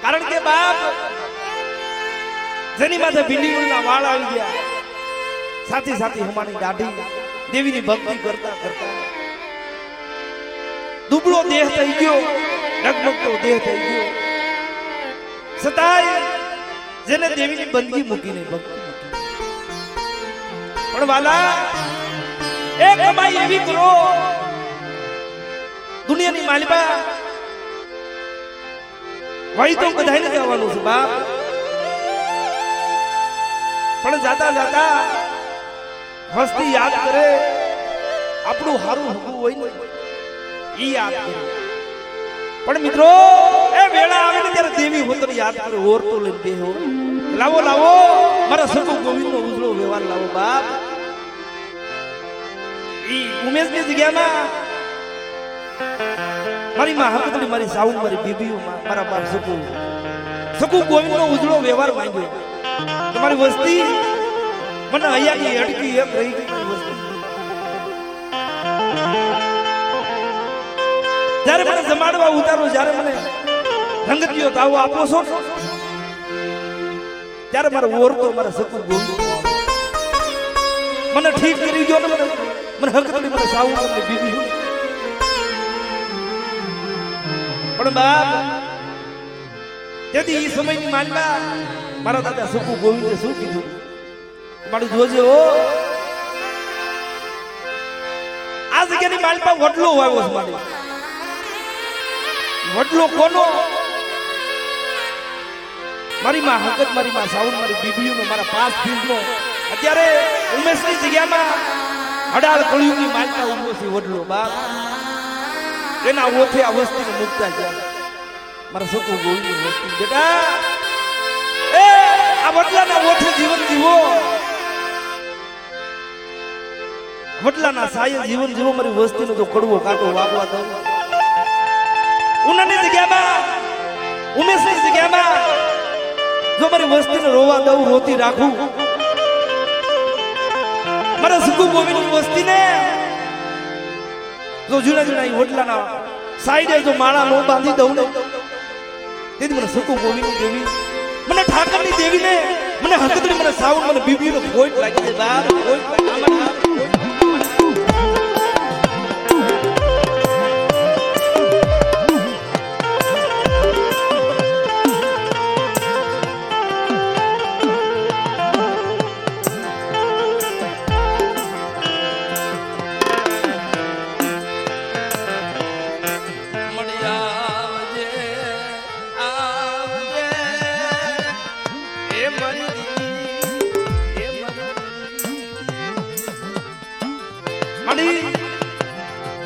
કારણ કે બાપ જેની માથે ભીંડીના વાળ આવી ગયા, સાથી સાથી હમાની દાઢી, દેવીની ભક્તિ કરતા કરતા દુબળો દેહ થઈ ગયો, ડગમગતો દેહ થઈ ગયો, છતાંય જેને દેવીની બંદગી મૂકીને ભક્તિ મૂકી. પણ વાલા એ કમાઈ એવી કરો, દુનિયાની માલિકા વહી તો બધાને જવાનું છે બાપ, પણ જાતા જાતા હસ્તી યાદ કરે, આપણું હારું હગું હોય ને ઈ યાદ કરે. પણ મિત્રો એ વેળા આવે ને ત્યારે દેવી હોતર યાદ કરે, ઓરતો લઈને બેહો, લાવો લાવો મારા સકુ ગોવિંદનો ઉજળો વ્યવહાર લાવો બાપ. ઈ ઉમેશની જગ્યામાં મારી માં હકતડી, મારી સાઉ, મારી બીબીઓ, મારા બાપ સકુ ગોવિંદનો ઉજળો વ્યવહાર માંગ્યો. તમારી વસ્તી મને હૈયાની અડકી એક રહી ગઈ. જ્યારે મને જમાડવા ઉતારો, જ્યારે મને રંગતીઓ તાવો આપો છો, ત્યારે મારો ઓરતો મારા સકુ ગોવિંદ મને ઠીક કરી ગયો ને, મને હકતડી, મને સાઉ, મને બીબી. પણ બાપ તેથી એ સમયની માલિકા મારા દાદા સકુ ગોવિંદે શું કીધું, મારું જોજે હો, આ જગ્યાની માલિકા વડલો વાવ્યો છે. મારી વડલો કોનો? મારી માં હકત, મારી માં સાઉન, મારી બીબીઓનો, મારા પાસ ફીલ્ડનો. અત્યારે ઉમેશની જગ્યામાં અડાળ કળિયુગની માલિકા ઉભો છે વડલો બાપ. એના ઓથે આ વસ્તીને મુકતા ગયા મારા સકુ ગોવિંદની વસ્તી. બેટા એ આ વડલાના ઓઠે જીવન જીવો, વડલાના સાયે જીવન જીવો. મારી વસ્તીનો જો કડવો કાંટો વાગવા દઉં, ઉનાની જગ્યામાં, ઉમેશની જગ્યામાં જો મારી વસ્તીને રોવા દઉં, રોતી રાખું, મારા સકુ ગોવિંદની વસ્તીને જો જુના જુના વડલાના સાઈડે જો માળા નો બાંધી દઉં ને, તેથી મને સકુ ગોવિંદની દેવી, મને ઠાકરની દેવીને, મને હકતડી, મને સાઉન, મને બીબીનો કોઈ લાગી જાય બાપ, કોઈ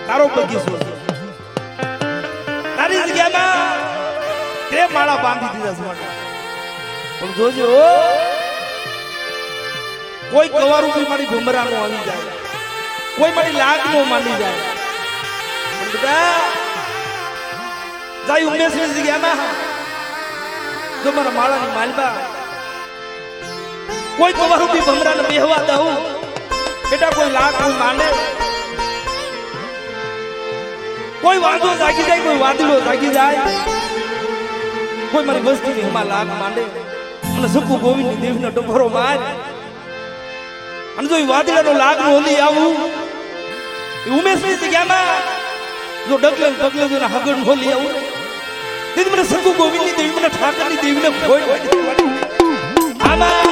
તારો બગીચો તારી જગ્યામાં તે માળા બાંધી દીધા છે. પણ જોજો કોઈ કવારું બી મારી ભમરાનો આવી જાય, કોઈ મારી લાગનો માંડી જાય. પણ બધા જાય ઉમેશની જગ્યામાં જો મારા માળાની માલબા કોઈ કવારું બી ભમરાને બેહવા દઉં, બેટા કોઈ લાગ કોઈ માંડે, કોઈ વાંધો જાગી જાય, કોઈ વાદળો જાગી જાય, કોઈ મારી વસ્તીની એમાં લાગ માંડે, મને સકુ ગોવિંદની દેવીનો ડંભરો માર, અને જો એ વાદળાનો લાગ નો ઓલી આવું, એ ઉમેશની જગ્યામાં જો ડગલે પગલે જો હગડ હોલી આવું, તેથી મને સકુ ગોવિંદની દેવી, મને ઠાકરની દેવીને કોઈ આમાં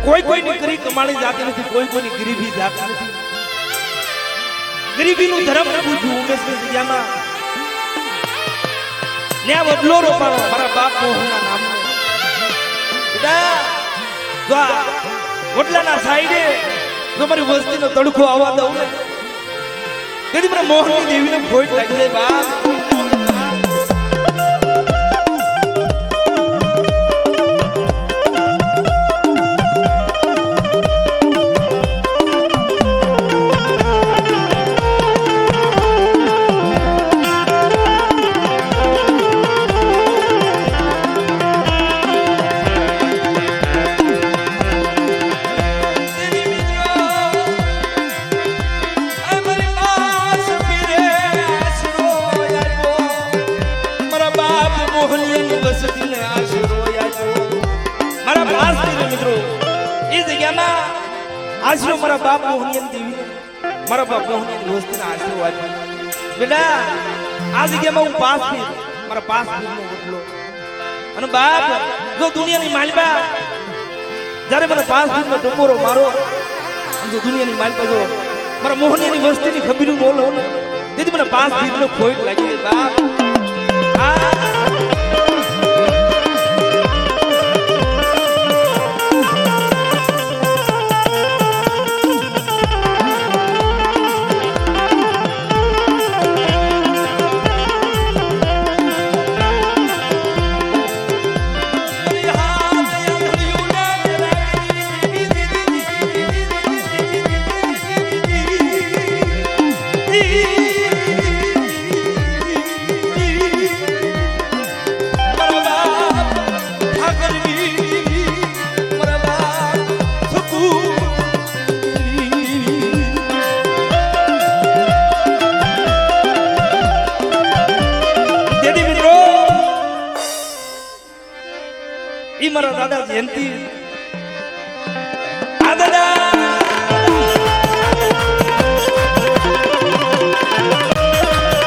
કોઈ કોઈની કરી કમાણી જાતી નથી, કોઈ કોઈની ગરીબી જાતી નથી. ગરીબીનું ધર્મ પૂછ્યું ઉમેશની જગ્યામાં ને બદલો રોપાણો મારા બાપ મોહનના નામનો બેટા જો આ વડલાના સાઈડે જો મારી વસ્તીનો તડકો આવવા દઉં ને તેથી મને મોહનની દેવીને ખોટ લાગી જાય બાપ આશરો મારા બાપ મોહનિયન દેવી મારા બાપ મોહનિયન વસ્તીના આશીર્વાદ બેટા આ જગ્યામાં હું પાસ થી મારા પાસ નો બદલો અને બાપ જો દુનિયાની માલિકા જ્યારે મને પાસ નો ટકોરો મારો અને જો દુનિયાની માલિકા જો મારા મોહનિયની વસ્તીની ખબીર બોલો ને તેથી મને પાસ નો ખોટ લાગી બાપ મારા દાદા જયંતી આ દાદા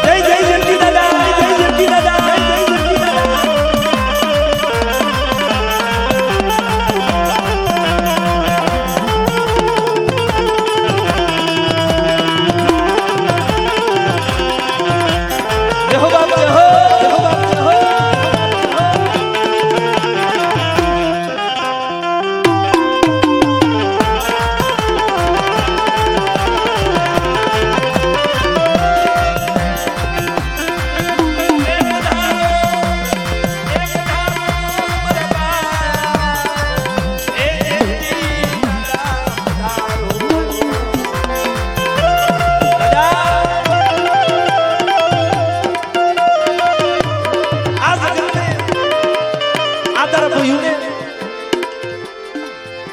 જય જય જયંતી દાદા જય જયંતી દાદા જય જયંતી દાદા જય હો બાપ જય હો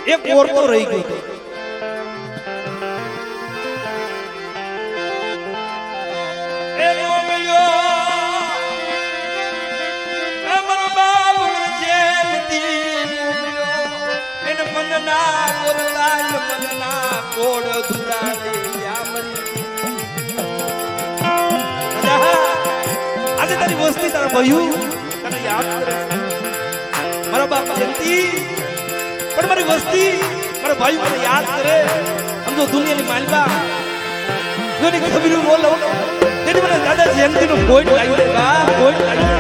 એક ઓરતો રહી ગયો આજે તારી વસ્તી તારા ભયું તને યાદ કરે મારા બાપ જયંતી પણ મારી વસ્તી મારા ભાઈ મને યાદ કરે સમજો દુનિયાની માલિકા જોની ખબીર બોલો તેથી મને દાદા જયંતી નો ભોજ લાગ્યો બા ભોજ લાગ્યો